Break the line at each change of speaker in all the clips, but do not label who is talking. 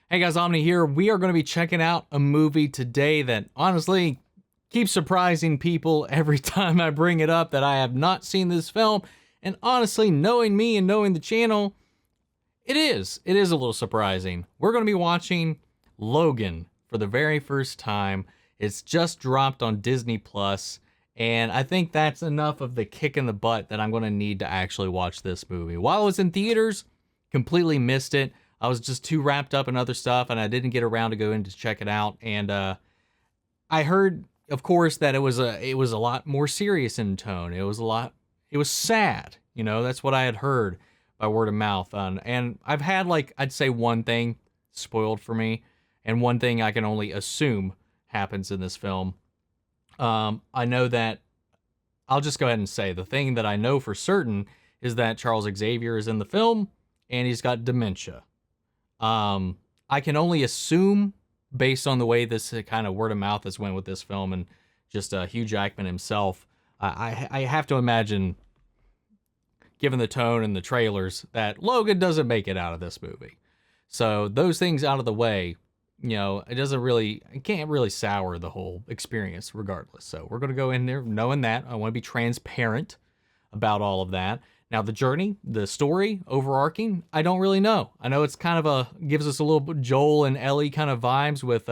Hey guys, Omni here. We are going to be checking out a movie today that honestly keeps surprising people every time I bring it up that I have not seen this film. And honestly, knowing me and knowing the channel, it is a little surprising. We're going to be watching Logan for the very first time. It's just dropped on Disney Plus, and I think that's enough of the kick in the butt that I'm going to need to actually watch this movie. While it was in theaters, completely missed it. I was just too wrapped up in other stuff, and I didn't get around to go in to check it out. And I heard, of course, that it was a lot more serious in tone. It was sad. You know, that's what I had heard by word of mouth. And I've had, like, I'd say one thing spoiled for me, and one thing I can only assume happens in this film. I know that, I'll just go ahead and say, the thing that I know for certain is that Charles Xavier is in the film, and he's got dementia. I can only assume, based on the way this kind of word of mouth has went with this film, and just Hugh Jackman himself, I have to imagine, given the tone and the trailers, that Logan doesn't make it out of this movie. So those things out of the way, you know, it can't really sour the whole experience regardless. So we're going to go in there knowing that. I want to be transparent about all of that. Now, the journey, the story, overarching, I don't really know. I know it's kind of gives us a little bit Joel and Ellie kind of vibes with,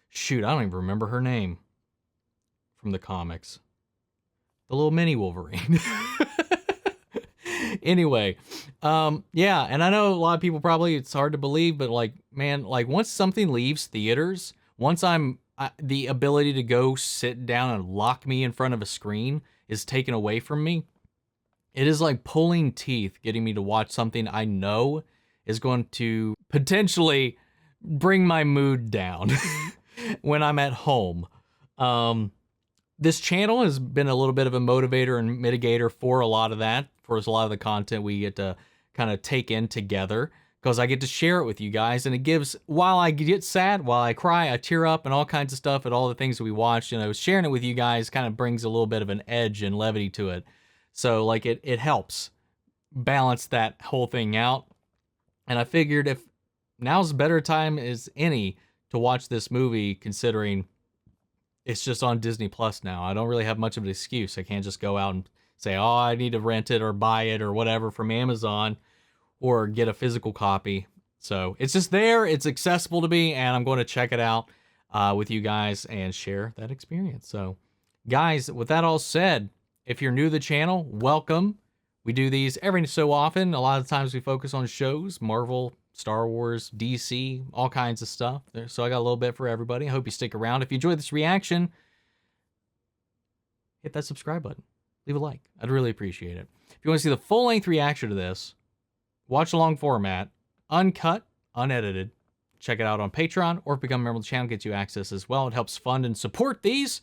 shoot, I don't even remember her name from the comics. The little mini Wolverine. Anyway, yeah, and I know a lot of people probably, it's hard to believe, but like, man, like once something leaves theaters, once the ability to go sit down and lock me in front of a screen is taken away from me, it is like pulling teeth getting me to watch something I know is going to potentially bring my mood down when I'm at home. This channel has been a little bit of a motivator and mitigator for a lot of that, for a lot of the content we get to kind of take in together, because I get to share it with you guys, and it gives, while I get sad, while I cry, I tear up and all kinds of stuff at all the things that we watch, you know, sharing it with you guys kind of brings a little bit of an edge and levity to it. So like it helps balance that whole thing out. And I figured if now's a better time as any to watch this movie, considering it's just on Disney Plus now. I don't really have much of an excuse. I can't just go out and say, oh, I need to rent it or buy it or whatever from Amazon or get a physical copy. So it's just there. It's accessible to me, and I'm going to check it out with you guys and share that experience. So guys, with that all said, if you're new to the channel, welcome. We do these every so often. A lot of times we focus on shows, Marvel, Star Wars, DC, all kinds of stuff. So I got a little bit for everybody. I hope you stick around. If you enjoyed this reaction, hit that subscribe button. Leave a like. I'd really appreciate it. If you want to see the full-length reaction to this, watch along format, uncut, unedited, check it out on Patreon, or become a member of the channel, gets you access as well. It helps fund and support these,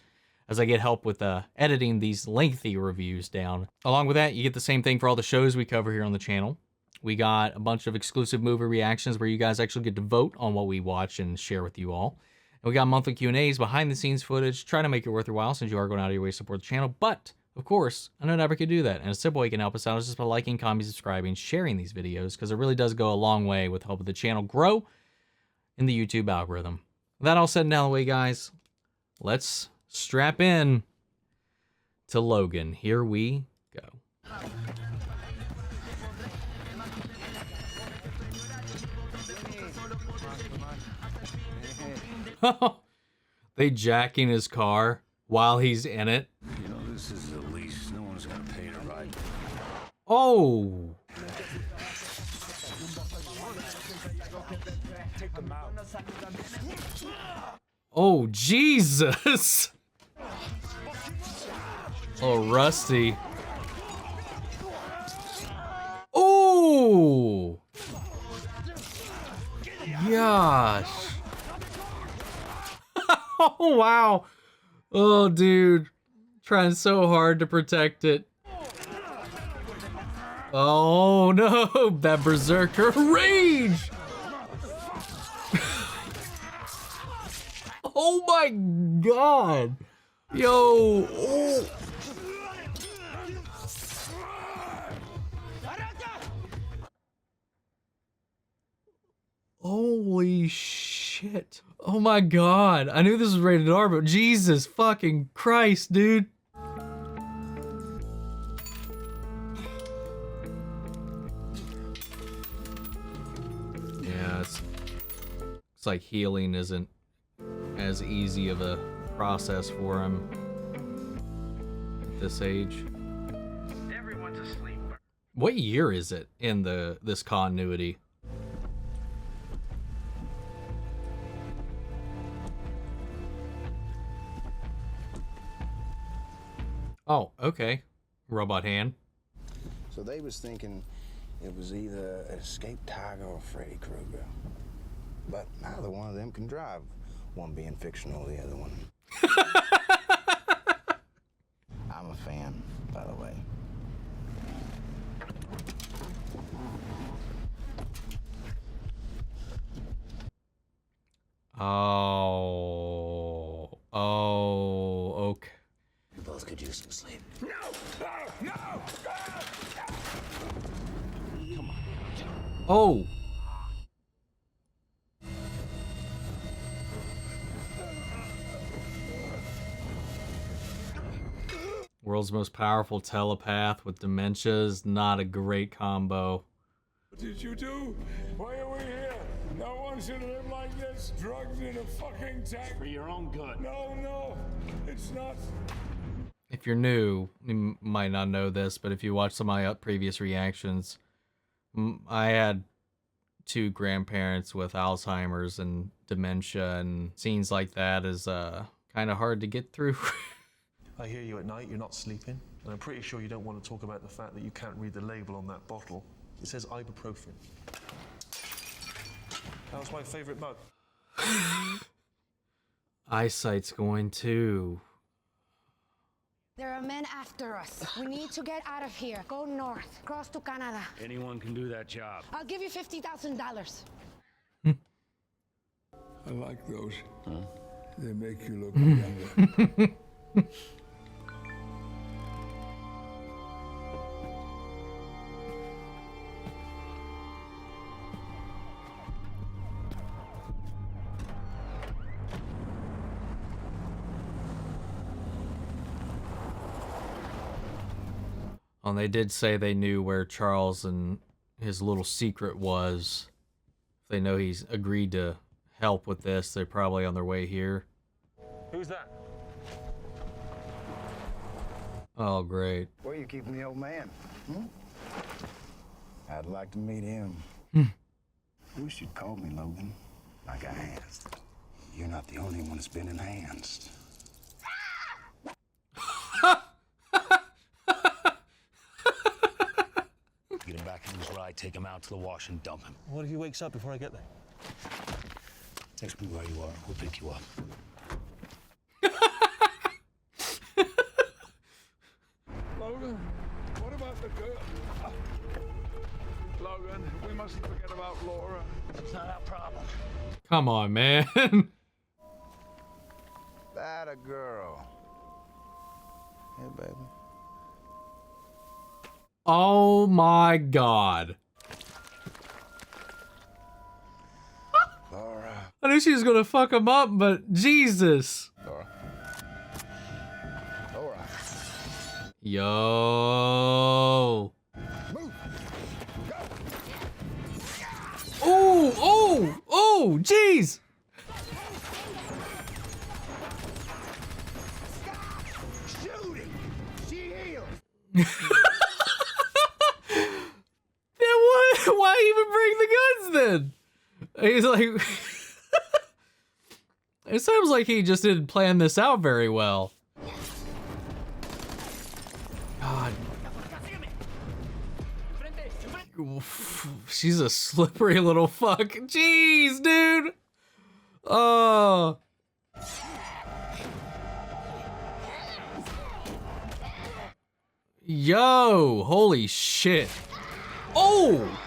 as I get help with editing these lengthy reviews down. Along with that, you get the same thing for all the shows we cover here on the channel. We got a bunch of exclusive movie reactions where you guys actually get to vote on what we watch and share with you all. And we got monthly Q&As, behind-the-scenes footage, trying to make it worth your while since you are going out of your way to support the channel. But, of course, I know never could do that. And a simple way you can help us out is just by liking, commenting, subscribing, sharing these videos, because it really does go a long way with helping the channel grow in the YouTube algorithm. With that all said and down the way, guys, let's strap in to Logan. Here we go. They jacking his car while he's in it.
You know, this is the lease. No one's gonna pay to ride.
Oh. Oh, Jesus. Oh, Rusty. Oh. Gosh. Oh, wow. Oh, dude. Trying so hard to protect it. Oh, no. That berserker rage. Oh, my God. Yo. Oh. Holy shit. Oh my god. I knew this was rated R, but Jesus fucking Christ, dude. Yeah, it's like healing isn't as easy of a process for him at this age.
Everyone's asleep.
What year is it in this continuity? Oh, okay. Robot hand.
So they was thinking it was either an escaped tiger or Freddy Krueger. But neither one of them can drive, one being fictional, the other one. I'm a fan, by the way.
Oh, okay.
You both could use some sleep.
No! No! Come on.
Oh. World's most powerful telepath with dementia is not a great combo.
What did you do? Why are we here? No one should live like this, drugged in a fucking tank.
For your own good.
No, it's not.
If you're new, you might not know this, but if you watch some of my previous reactions, I had 2 grandparents with Alzheimer's and dementia, and scenes like that is kind of hard to get through.
I hear you at night, you're not sleeping, and I'm pretty sure you don't want to talk about the fact that you can't read the label on that bottle. It says ibuprofen. That was my favorite mug.
Eyesight's going too.
There are men after us. We need to get out of here. Go north, cross to Canada.
Anyone can do that job.
I'll give you $50,000.
I like those. Huh? They make you look younger.
And they did say they knew where Charles and his little secret was. If they know he's agreed to help with this, they're probably on their way here.
Who's that?
Oh, great.
Where are you keeping the old man? I'd like to meet him. Wish you'd called me, Logan, like I have. You're not the only one that's been enhanced.
Get him back in his ride, take him out to the wash and dump him.
What if he wakes up before I get there?
Text me where you are, we'll pick you up.
Logan, what about the girl? Logan, we mustn't forget about Laura.
It's not our problem.
Come on, man.
That a girl. Hey, baby.
Oh my god.
Laura.
I knew she was gonna fuck him up, but Jesus.
Laura. Laura.
Yo.
Move. Go.
Oh, jeez.
Shooting. She healed.
Why even bring the guns then? He's like, it sounds like he just didn't plan this out very well. God. She's a slippery little fuck. Jeez, dude. Oh. Yo, holy shit. Oh!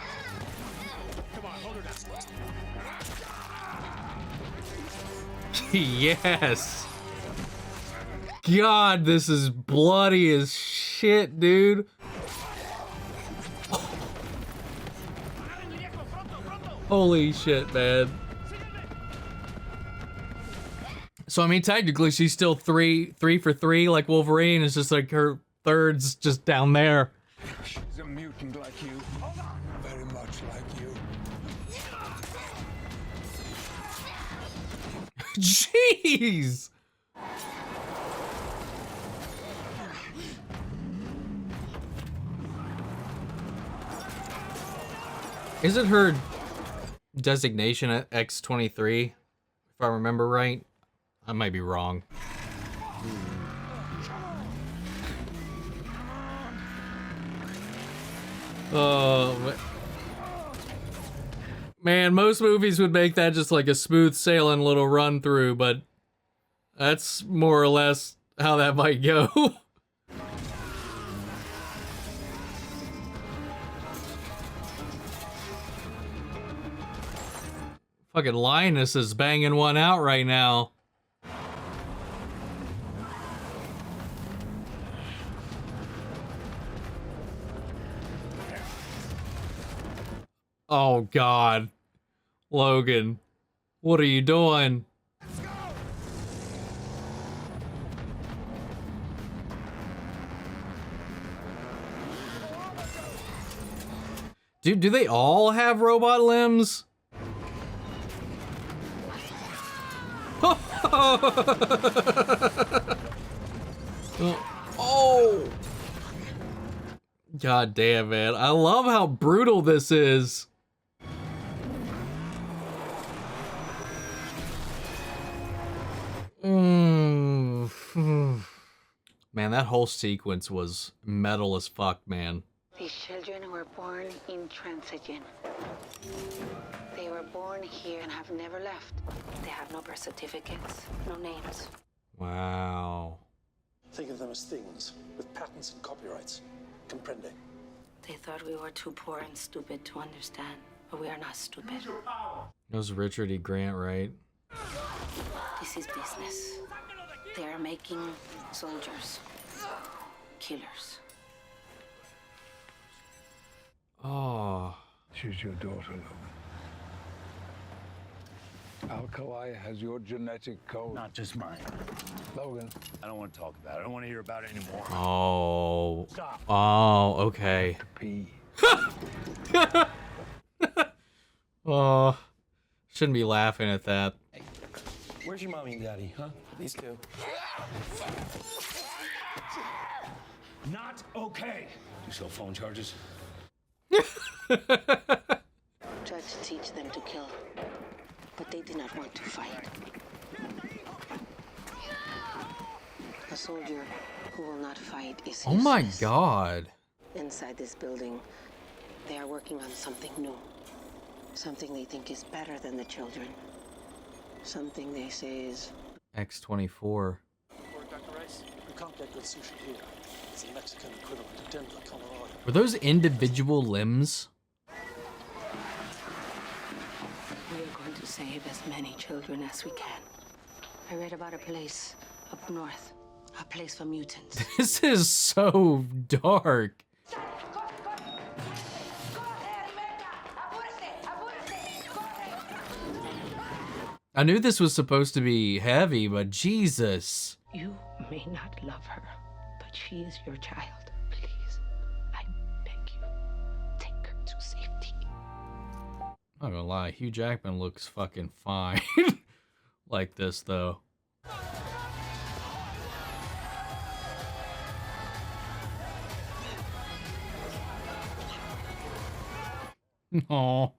Yes. God, this is bloody as shit, dude. Holy shit, man. So, I mean, technically, she's still three for three, like Wolverine. It's just like her third's just down there.
She's a mutant like you. Very much like you.
Jeez! Isn't her designation at X-23, if I remember right? I might be wrong. Oh, man, most movies would make that just like a smooth sailing little run through, but that's more or less how that might go. Fucking Linus is banging one out right now. Oh God, Logan, what are you doing? Dude, do they all have robot limbs? Oh! God damn, man. I love how brutal this is. Man, that whole sequence was metal as fuck, man.
These children were born intransigent. They were born here and have never left. They have no birth certificates, no names.
Wow.
Think of them as things with patents and copyrights. Comprende?
They thought we were too poor and stupid to understand, but we are not stupid.
That was Richard E. Grant, right?
This is business. They are making soldiers, killers.
Oh.
She's your daughter, Logan. Alkali has your genetic code.
Not just mine.
Logan.
I don't want to talk about it. I don't want to hear about it anymore.
Oh.
Stop.
Oh, okay.
Pee.
Oh. Shouldn't be laughing at that.
Where's your mommy and daddy, huh? These two.
Not okay. You sell phone charges?
Tried to teach them to kill, but they did not want to fight. A soldier who will not fight is
Oh my
useless.
God.
Inside this building, they are working on something new. Something they think is better than the children. Something they say is...
X-24.
Dr. Rice, we can't get good sushi here. It's the Mexican equivalent of Denver, Colorado.
Were those individual limbs?
We are going to save as many children as we can. I read about a place up north. A place for mutants.
This is so dark. I knew this was supposed to be heavy, but Jesus.
You may not love her, but she is your child. Please, I beg you, take her to safety.
Not gonna lie, Hugh Jackman looks fucking fine. Like this, though. Oh.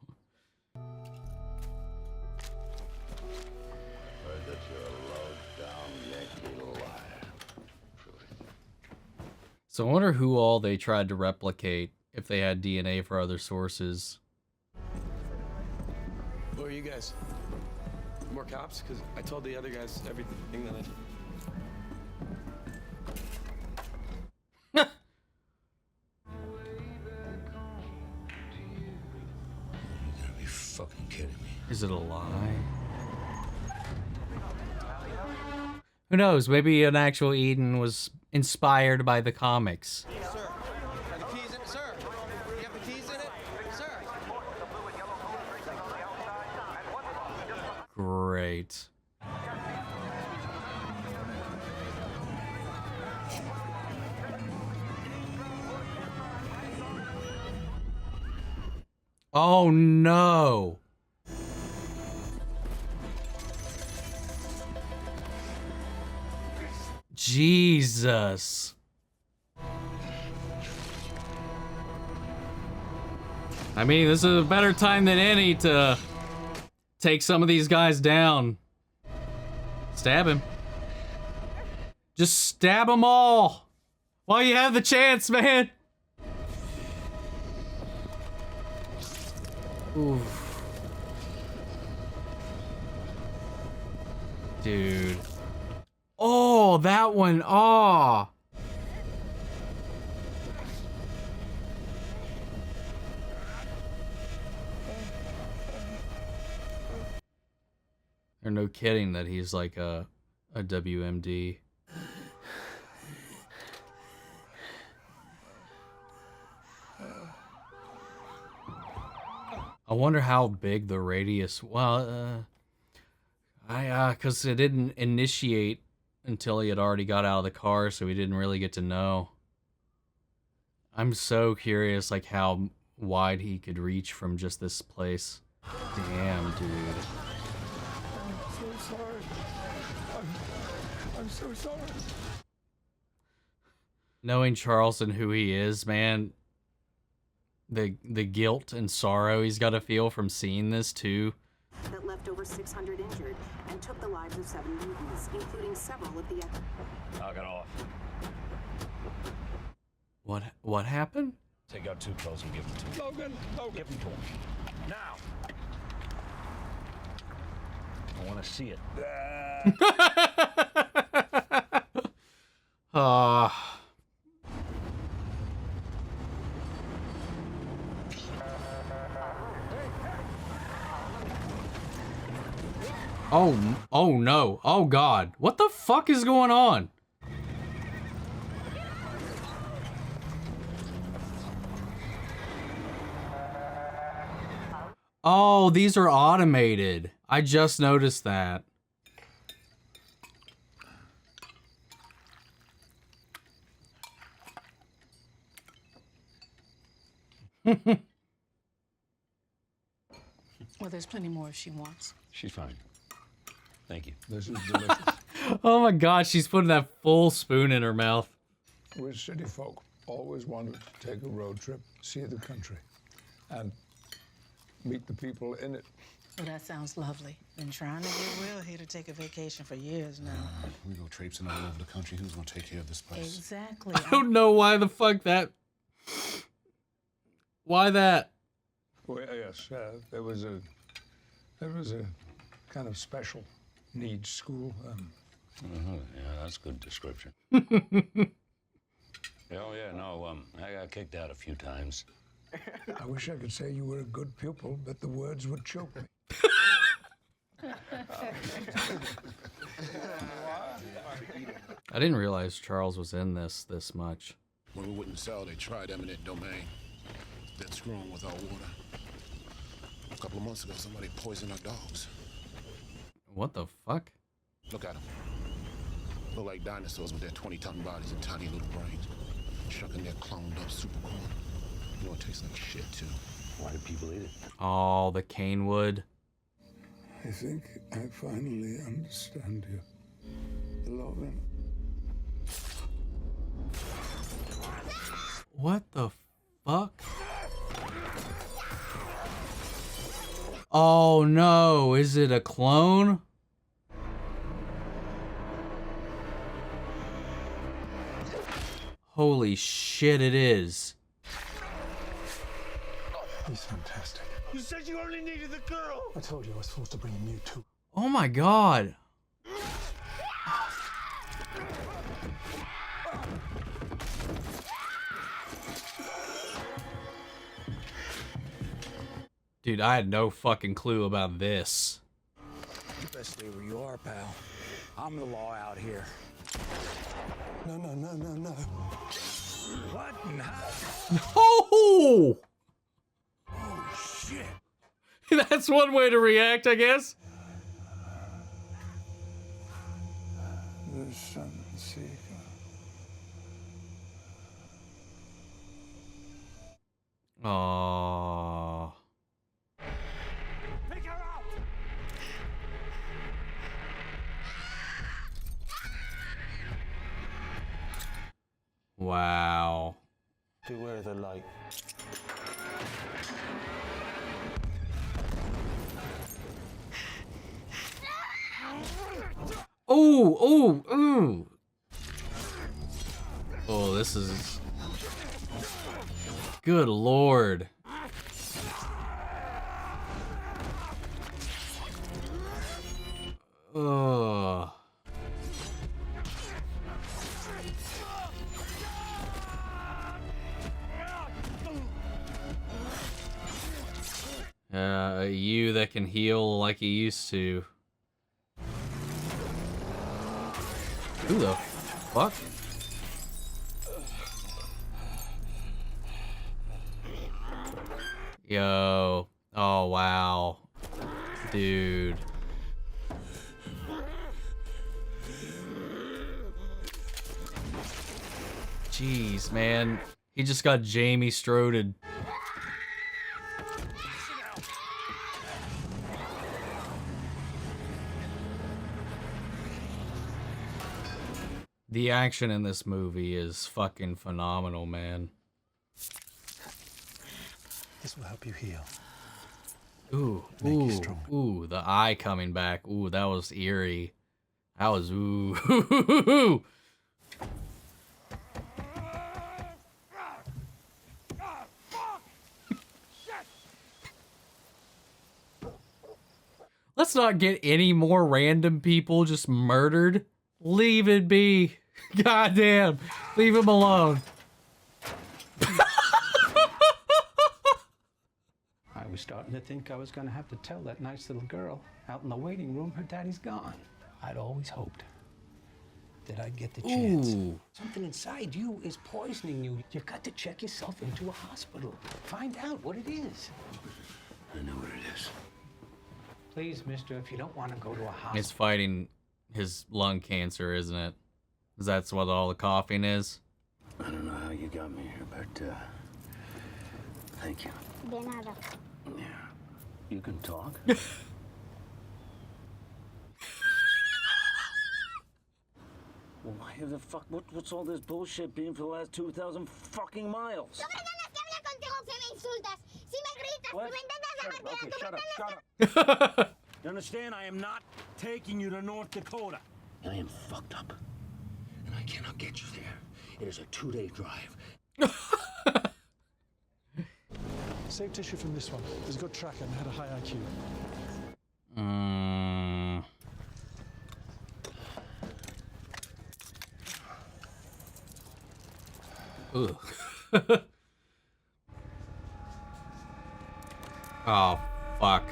So I wonder who all they tried to replicate if they had DNA for other sources.
Who are you guys? More cops? Because I told the other guys everything that I...
You gotta be fucking kidding me.
Is it a lie? Who knows? Maybe an actual Eden was inspired by the comics.
Sir, are the keys in it? Sir, you have the keys in it? Sir!
Great. Oh no. Jesus. I mean, this is a better time than any to take some of these guys down. Stab him. Just stab them all while you have the chance, man. Oof. Dude. Oh, that one. Oh. Or no kidding that he's like a WMD. I wonder how big the radius. Well, cause it didn't initiate until he had already got out of the car, so we didn't really get to know. I'm so curious, like how wide he could reach from just this place. Damn, dude.
I'm so sorry. I'm so sorry.
Knowing Charles and who he is, man, the guilt and sorrow he's got to feel from seeing this too.
That left over 600 injured and took the lives of 7 mutants, including several of the.
Knock it off.
What happened?
Take out 2 clothes and give them to him.
Logan.
Give them to him. Now. I want to see it.
Oh no. Oh God. What the fuck is going on? Oh, these are automated. I just noticed that.
Well, there's plenty more if she wants.
She's fine. Thank you.
This is delicious.
Oh my God, she's putting that full spoon in her mouth.
We're city folk. Always wanted to take a road trip, see the country, and meet the people in it.
Well, that sounds lovely. Been trying to get Will here to take a vacation for years now.
We go traipsing all over the country. Who's gonna take care of this place?
Exactly.
I don't know why the fuck that. Why that?
Well, yes, there was a kind of special needs school.
Yeah, that's a good description. Oh yeah, no, I got kicked out a few times.
I wish I could say you were a good pupil, but the words would choke me.
I didn't realize Charles was in this much.
When we wouldn't sell, they tried eminent domain. They're screwing with our water. A couple of months ago, somebody poisoned our dogs.
What the fuck?
Look at them. Look like dinosaurs with their 20-ton bodies and tiny little brains. Chuck in their cloned up super corn. You know, it tastes like shit, too.
Why do people eat it?
Oh, the cane wood.
I think I finally understand you. Logan.
What the fuck? Oh no, is it a clone? Holy shit, it is.
He's fantastic.
You said you only needed the girl!
I told you I was supposed to bring him you too.
Oh my God. Dude, I had no fucking clue about this.
You best stay where you are, pal. I'm the law out here.
No.
What in how?
Oh!
Oh, shit.
That's one way to react, I guess.
the sun seeker.
Aww.
Pick her out!
Wow.
Beware the light.
Oh, oh, ooh. Oh, this is... Good Lord. Ugh. You that can heal like you used to. Who the fuck? Yo. Oh, wow. Dude. Jeez, man. He just got Jamie Stroded. The action in this movie is fucking phenomenal, man.
This will help you heal.
Ooh,
Make you
ooh,
strong.
ooh, the eye coming back. Ooh, that was eerie. That was ooh. Let's not get any more random people just murdered. Leave it be. Goddamn. Leave him alone.
I was starting to think I was going to have to tell that nice little girl out in the waiting room her daddy's gone. I'd always hoped that I'd get the chance.
Ooh.
Something inside you is poisoning you. You've got to check yourself into a hospital. Find out what it is.
I know what it is.
Please, mister, if you don't want to go to a hospital.
It's fighting his lung cancer, isn't it? 'Cause that's what all the coughing is.
I don't know how you got me here, but thank you.
De nada.
Yeah. You can talk? Well, why the fuck? What's all this bullshit been for the last 2,000 fucking miles? What? Okay, shut up. You understand? I am not taking you to North Dakota. I am fucked up. And I cannot get you there. It is a 2-day drive.
Save tissue from this one. There's a good tracker and had a high IQ.
Ugh. Oh, fuck.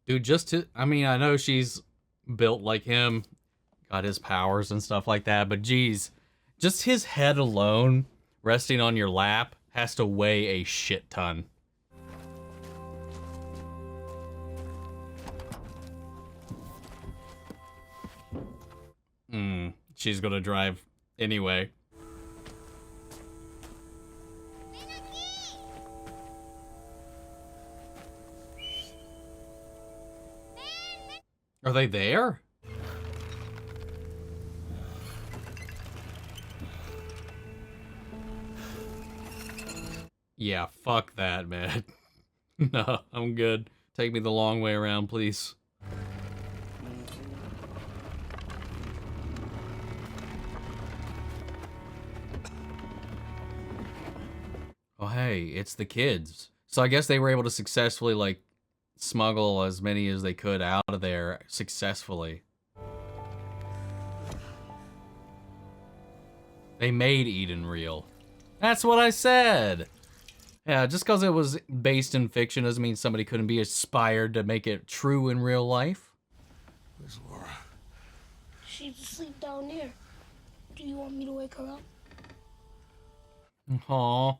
Dude, I mean, I know she's built like him, got his powers and stuff like that, but geez, just his head alone resting on your lap has to weigh a shit ton. She's gonna drive anyway. Are they there? Yeah, fuck that, man. No, I'm good. Take me the long way around, please. Oh, hey, it's the kids. So I guess they were able to successfully, like, smuggle as many as they could out of there successfully. They made Eden real. That's what I said! Yeah, just because it was based in fiction doesn't mean somebody couldn't be inspired to make it true in real life.
Where's Laura?
She's asleep down there. Do you want me to wake her up?
Aw.
I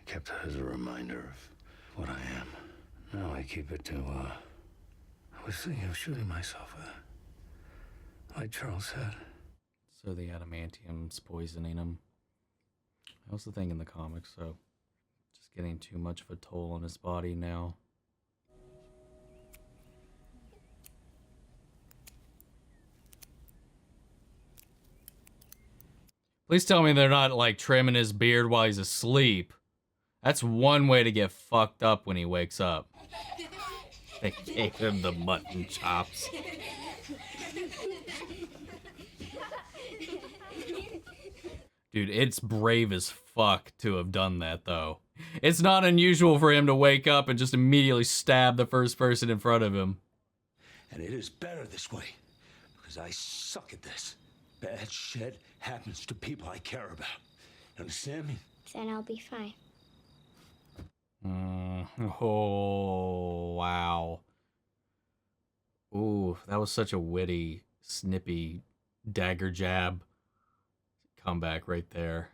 kept it as a reminder of what I am. Now I keep it to, I was thinking of shooting myself with it. Like Charles said.
So the adamantium's poisoning him. That was the thing in the comics, so just getting too much of a toll on his body now. Please tell me they're not, like, trimming his beard while he's asleep. That's one way to get fucked up when he wakes up. They gave him the mutton chops. Dude, it's brave as fuck to have done that, though. It's not unusual for him to wake up and just immediately stab the first person in front of him.
And it is better this way, because I suck at this. Bad shit happens to people I care about. You understand me?
Then I'll be fine.
Oh, wow. Ooh, that was such a witty, snippy dagger jab comeback right there.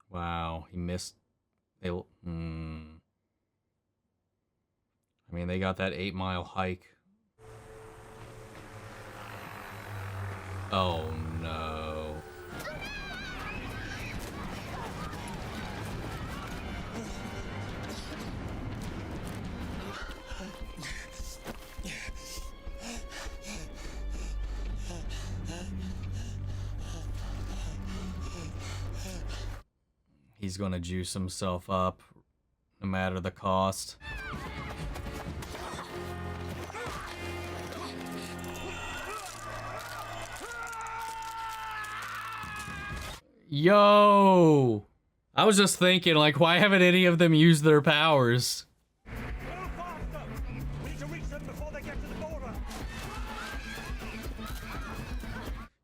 Wow, he missed. I mean, they got that 8-mile hike. Oh no. He's gonna juice himself up, no matter the cost. Yo! I was just thinking, like, why haven't any of them used their powers?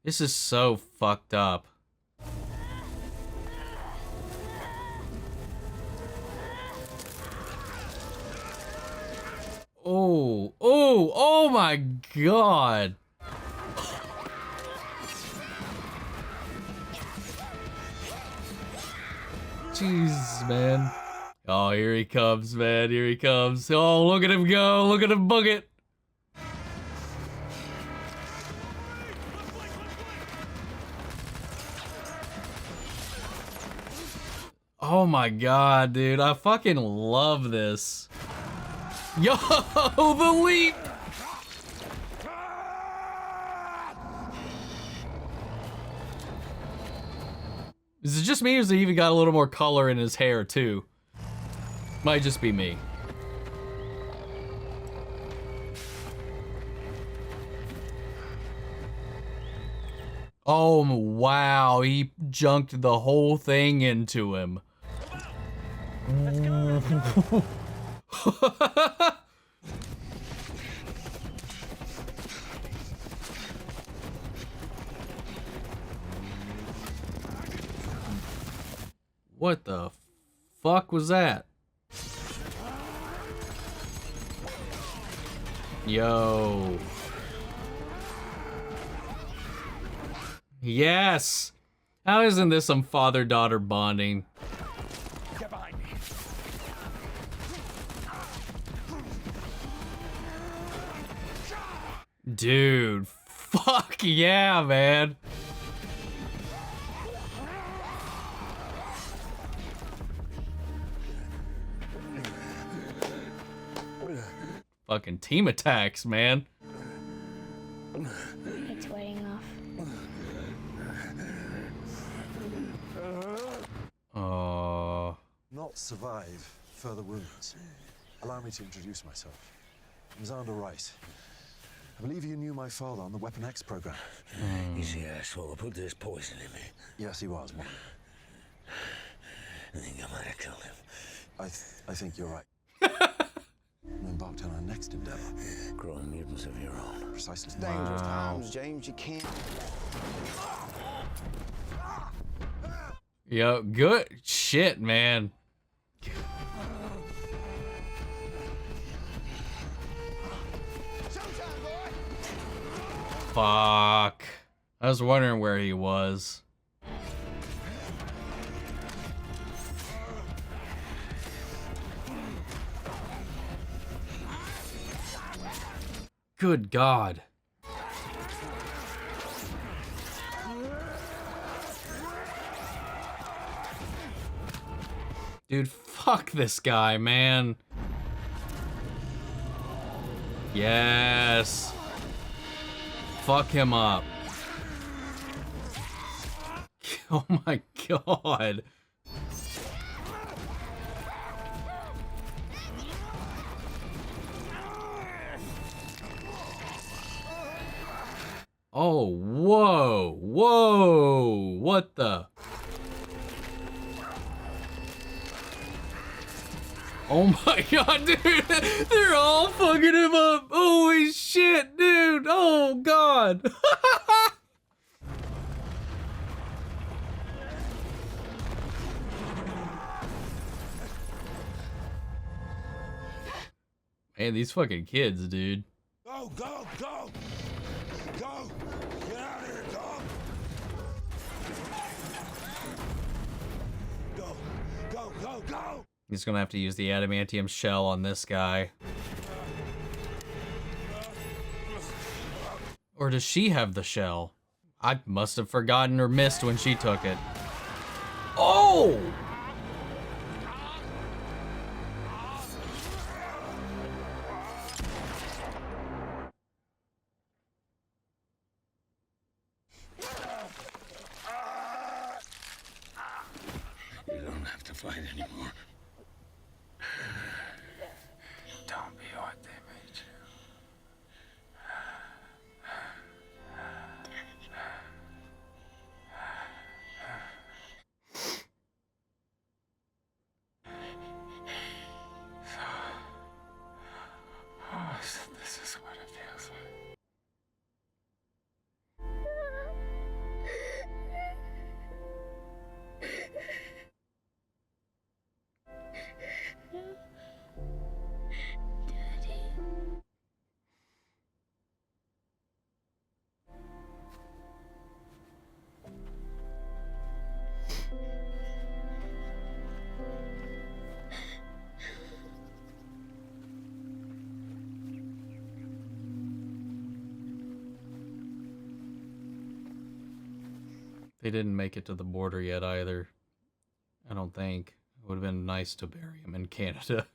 This is so fucked up. Oh my god. Jesus, man. Oh, here he comes, man. Here he comes. Oh, look at him go. Look at him book it. Oh my god, dude. I fucking love this. Yo, the leap! Is it just me, or has he even got a little more color in his hair, too? Might just be me. Oh, wow. He junked the whole thing into him. What the fuck was that? Yo. Yes! How isn't this some father-daughter bonding?
Get behind me.
Dude, fuck yeah, man. Fucking team attacks, man.
It's wearing off.
Not survive further wounds. Allow me to introduce myself. I'm Xander Rice. I believe you knew my father on the Weapon X program.
He's the asshole who put this poison in me.
Yes, he was, Mom.
I think I might have killed him.
I think you're right. We embarked on our next endeavor.
Growing mutants of your own.
Precisely.
It's dangerous times, James. You can't.
Yo, good. shit, man. Fuck. I was wondering where he was. Good God. Dude, fuck this guy, man. Yes. Fuck him up. Oh my God. Oh, whoa, whoa, what the? Oh my God, dude, they're all fucking him up. Holy shit, dude, oh God. Man, these fucking kids, dude.
Go, go, go! Go! Get out of here, go! Go, go, go, go!
He's gonna have to use the adamantium shell on this guy. Or does she have the shell? I must have forgotten or missed when she took it. Oh!
You don't have to fight anymore. Don't be what they made you. So this is what it feels like.
They didn't make it to the border yet either. I don't think. It would have been nice to bury him in Canada.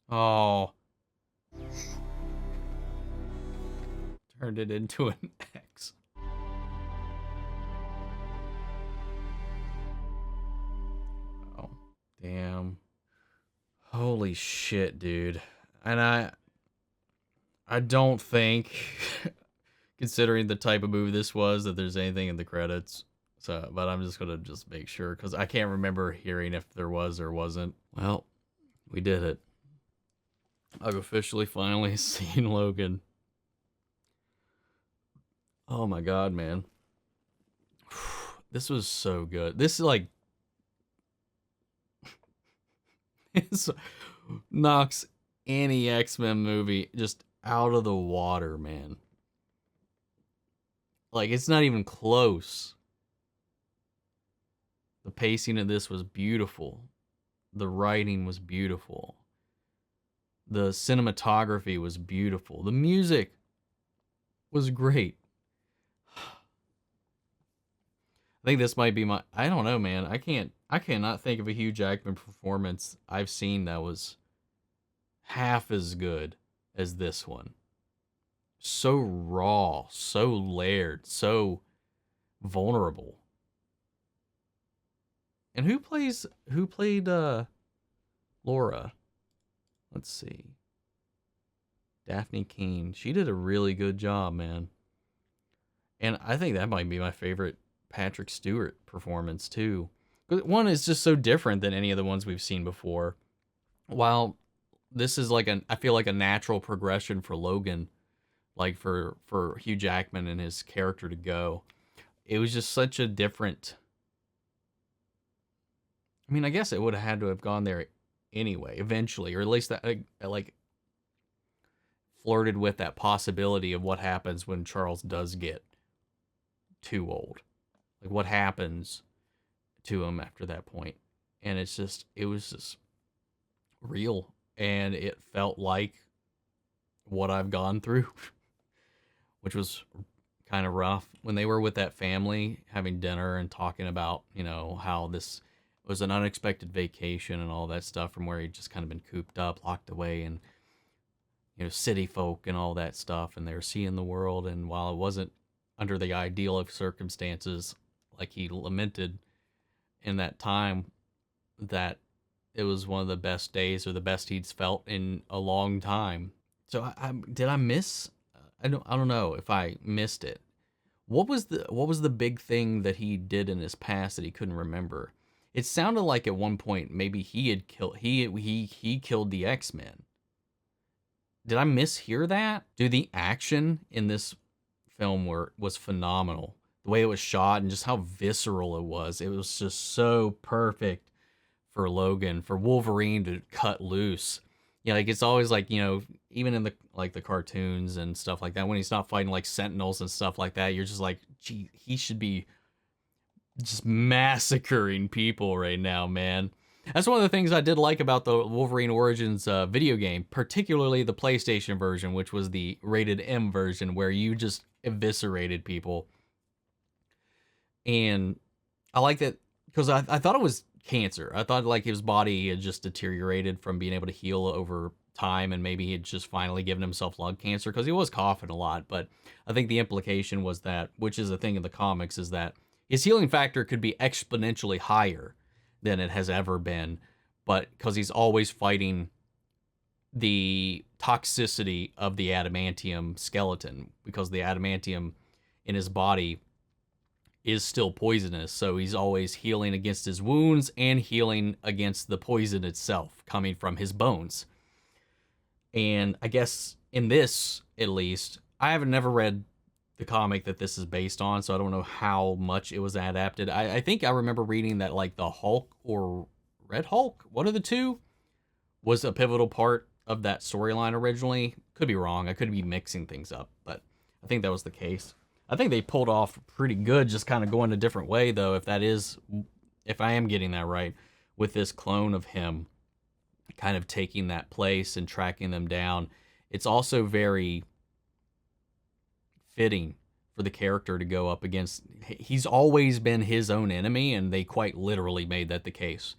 Oh. Turned it into an X. Oh, damn. Holy shit, dude. And I don't think, considering the type of movie this was, that there's anything in the credits. So, but I'm just gonna make sure, because I can't remember hearing if there was or wasn't. Well, we did it. I've officially finally seen Logan. Oh my God, man. This was so good. This is like, this knocks any X-Men movie just out of the water, man. Like, it's not even close. The pacing of this was beautiful. The writing was beautiful. The cinematography was beautiful. The music was great. I think this might be my, I don't know, man. I cannot think of a Hugh Jackman performance I've seen that was half as good as this one. So raw, so layered, so vulnerable. And who played Laura? Let's see. Daphne Keane. She did a really good job, man. And I think that might be my favorite Patrick Stewart performance too. One is just so different than any of the ones we've seen before. While this is like I feel like a natural progression for Logan, like for Hugh Jackman and his character to go. It was just such a different. I mean, I guess it would have had to have gone there anyway, eventually, or at least that like flirted with that possibility of what happens when Charles does get too old. Like what happens to him after that point. And it was just real, and it felt like what I've gone through, which was kind of rough. When they were with that family having dinner and talking about, how this was an unexpected vacation and all that stuff from where he'd just kind of been cooped up, locked away, and city folk and all that stuff, and they're seeing the world. And while it wasn't under the ideal of circumstances, like he lamented in that time, that it was one of the best days or the best he's felt in a long time. So did I miss? I don't know if I missed it. What was the big thing that he did in his past that he couldn't remember? It sounded like at one point maybe he killed the X-Men. Did I mishear that? Dude, the action in this film was phenomenal. The way it was shot and just how visceral it was just so perfect for Logan, for Wolverine to cut loose. Like it's always like, even in the cartoons and stuff like that, when he's not fighting like Sentinels and stuff like that, you're just like, gee, he should be just massacring people right now, man. That's one of the things I did like about the Wolverine Origins video game, particularly the PlayStation version, which was the rated M version, where you just eviscerated people. And I like that because I thought it was cancer. I thought like his body had just deteriorated from being able to heal over time, and maybe he had just finally given himself lung cancer because he was coughing a lot. But I think the implication was that, which is a thing in the comics, is that his healing factor could be exponentially higher than it has ever been, but because he's always fighting the toxicity of the adamantium skeleton, because the adamantium in his body is still poisonous, so he's always healing against his wounds and healing against the poison itself coming from his bones. And I guess in this, at least, I haven't never read the comic that this is based on, so I don't know how much it was adapted. I think I remember reading that like the Hulk or Red Hulk, one of the two, was a pivotal part of that storyline originally. Could be wrong. I could be mixing things up, but I think that was the case. I think they pulled off pretty good, just kind of going a different way though, if I am getting that right, with this clone of him kind of taking that place and tracking them down. It's also very fitting for the character to go up against. He's always been his own enemy, and they quite literally made that the case.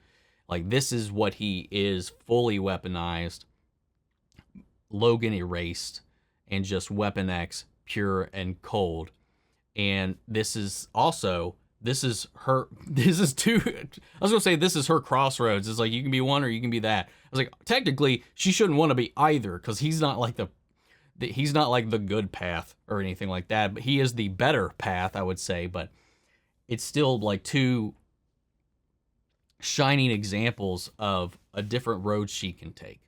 Like, this is what he is, fully weaponized, Logan erased, and just Weapon X, pure and cold. And this is her, this is her crossroads. It's like, you can be one or you can be that. I was like, technically, she shouldn't want to be either, because he's not like the good path or anything like that, but he is the better path, I would say. But it's still like two shining examples of a different road she can take.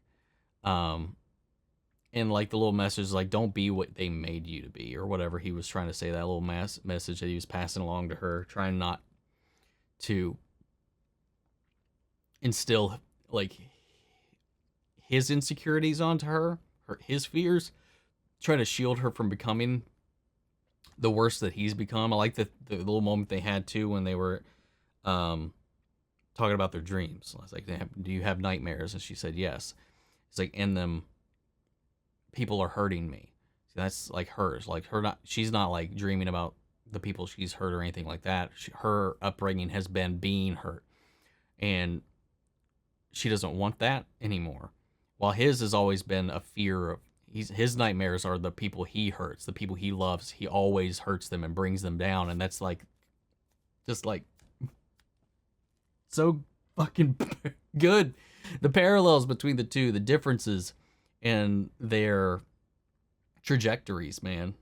And like the little message, like, don't be what they made you to be, or whatever he was trying to say, that little message that he was passing along to her, trying not to instill like his insecurities onto her, his fears, trying to shield her from becoming the worst that he's become. I like the little moment they had too when they were talking about their dreams. I was like, do you have nightmares? And she said yes. It's like, in them, people are hurting me. So that's like hers. Like she's not like dreaming about the people she's hurt or anything like that. Her upbringing has been being hurt, and she doesn't want that anymore. While his has always been a fear of, his nightmares are the people he hurts, the people he loves. He always hurts them and brings them down, and that's like, just like, so fucking good. The parallels between the two, the differences in their trajectories, man,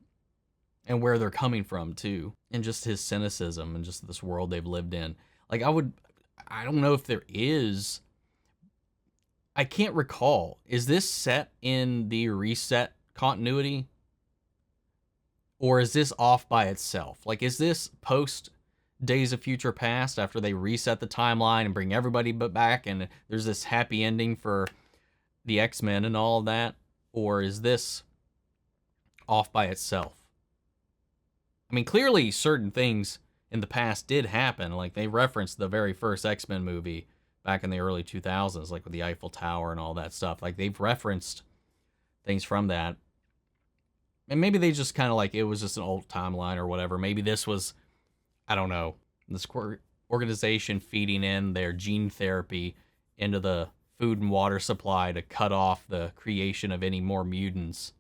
and where they're coming from too, and just his cynicism and just this world they've lived in. Like, I don't know if there is, I can't recall. Is this set in the Reset continuity? Or is this off by itself? Like, is this post Days of Future Past after they reset the timeline and bring everybody back and there's this happy ending for the X-Men and all of that? Or is this off by itself? I mean, clearly certain things in the past did happen. Like, they referenced the very first X-Men movie back in the early 2000s, like with the Eiffel Tower and all that stuff. Like, they've referenced things from that. And maybe they just kind of like, it was just an old timeline or whatever. Maybe this was, I don't know, this organization feeding in their gene therapy into the food and water supply to cut off the creation of any more mutants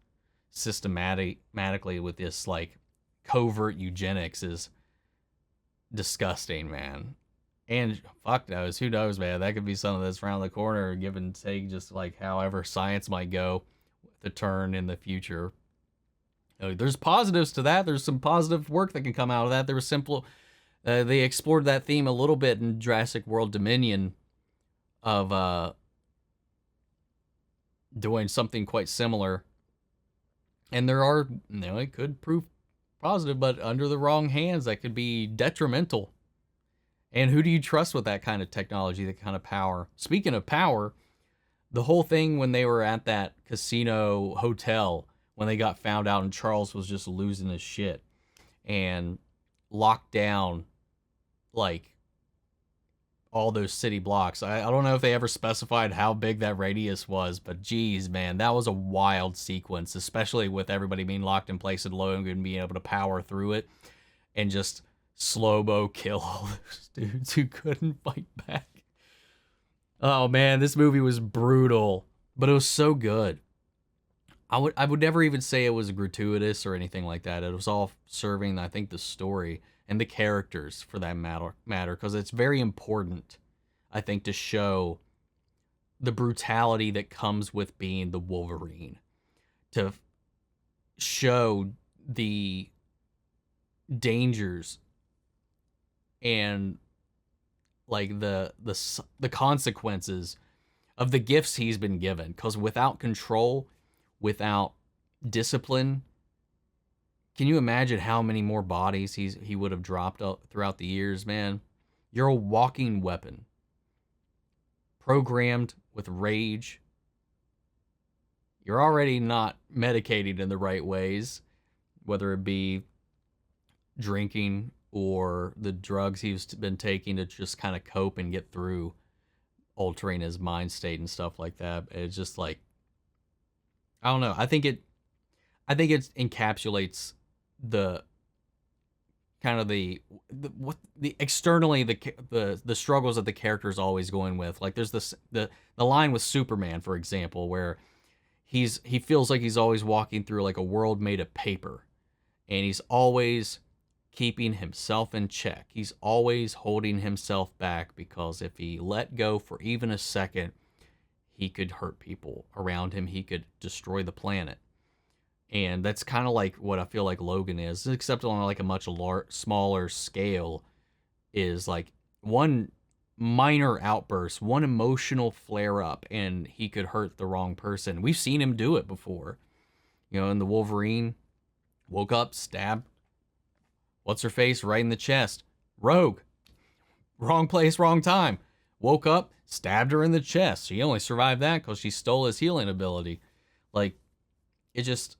systematically with this, like, covert eugenics is disgusting, man. And fuck knows, who knows, man? That could be something that's around the corner, give and take, just like however science might go with the turn in the future. There's positives to that. There's some positive work that can come out of that. There was they explored that theme a little bit in Jurassic World Dominion of doing something quite similar. And there are, it could prove positive, but under the wrong hands, that could be detrimental. And who do you trust with that kind of technology, that kind of power? Speaking of power, the whole thing when they were at that casino hotel, when they got found out and Charles was just losing his shit and locked down, like, all those city blocks. I don't know if they ever specified how big that radius was, but geez, man, that was a wild sequence, especially with everybody being locked in place and Logan being able to power through it and just slow-mo kill all those dudes who couldn't fight back. Oh man, this movie was brutal, but it was so good. I would never even say it was gratuitous or anything like that. It was all serving, I think, the story and the characters for that matter, because it's very important, I think, to show the brutality that comes with being the Wolverine, to show the dangers and like the consequences of the gifts he's been given, because without control, without discipline, can you imagine how many more bodies he would have dropped throughout the years, man? You're a walking weapon, programmed with rage. You're already not medicated in the right ways, whether it be drinking or the drugs he's been taking to just kind of cope and get through altering his mind state and stuff like that. It's just like, I don't know. I think it encapsulates the kind of the externally the struggles that the character is always going with. Like there's the line with Superman, for example, where he feels like he's always walking through like a world made of paper, and he's always keeping himself in check. He's always holding himself back, because if he let go for even a second, he could hurt people around him. He could destroy the planet. And that's kind of like what I feel like Logan is, except on like a much smaller scale, is like one minor outburst, one emotional flare up, and he could hurt the wrong person. We've seen him do it before. You know, in the Wolverine, woke up, stabbed what's her face right in the chest. Rogue. Wrong place, wrong time. Woke up, stabbed her in the chest. She only survived that because she stole his healing ability. Like, it just,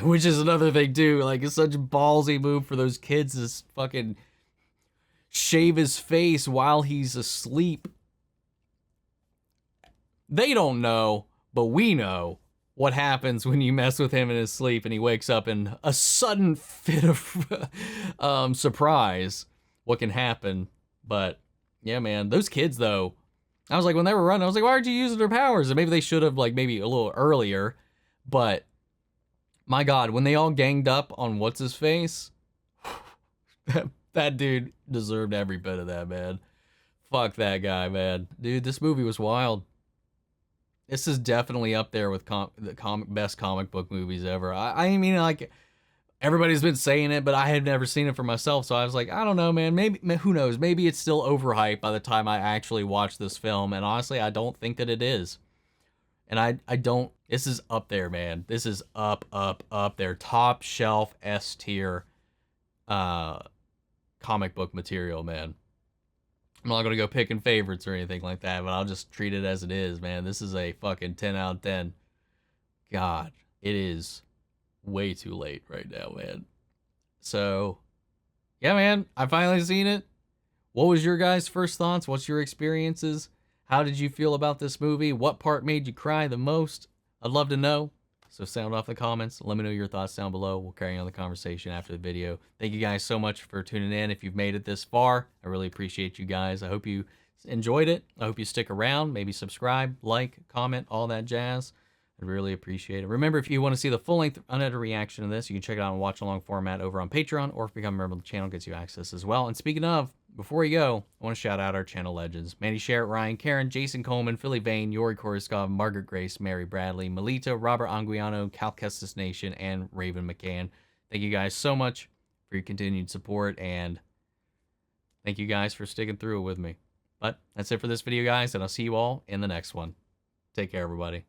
which is another thing too. Like, it's such a ballsy move for those kids to fucking shave his face while he's asleep. They don't know, but we know what happens when you mess with him in his sleep and he wakes up in a sudden fit of surprise. What can happen? But yeah, man, those kids though, I was like, when they were running, I was like, why aren't you using their powers? And maybe they should have, like, maybe a little earlier. But my God, when they all ganged up on what's his face, that dude deserved every bit of that, man. Fuck that guy, man. Dude, this movie was wild. This is definitely up there with the best comic book movies ever. I mean, like, everybody's been saying it, but I had never seen it for myself. So I was like, I don't know, man. Maybe, who knows? Maybe it's still overhyped by the time I actually watch this film. And honestly, I don't think that it is. And I don't, this is up there, man. This is up there. Top shelf S tier comic book material, man. I'm not going to go picking favorites or anything like that, but I'll just treat it as it is, man. This is a fucking 10 out of 10. God, it is way too late right now, man. So, yeah, man, I finally seen it. What was your guys' first thoughts? What's your experiences? How did you feel about this movie? What part made you cry the most? I'd love to know. So sound off in the comments. Let me know your thoughts down below. We'll carry on the conversation after the video. Thank you guys so much for tuning in. If you've made it this far, I really appreciate you guys. I hope you enjoyed it. I hope you stick around. Maybe subscribe, like, comment, all that jazz. I'd really appreciate it. Remember, if you want to see the full-length unedited reaction to this, you can check it out in watch-along format over on Patreon, or if you become a member of the channel, gets you access as well. And speaking of, before we go, I want to shout out our channel legends. Mandy Sherritt, Ryan, Karen, Jason Coleman, Philly Vane, Yori Korskov, Margaret Grace, Mary Bradley, Melita, Robert Anguiano, Cal Kestis Nation, and Raven McCann. Thank you guys so much for your continued support, and thank you guys for sticking through it with me. But that's it for this video, guys, and I'll see you all in the next one. Take care, everybody.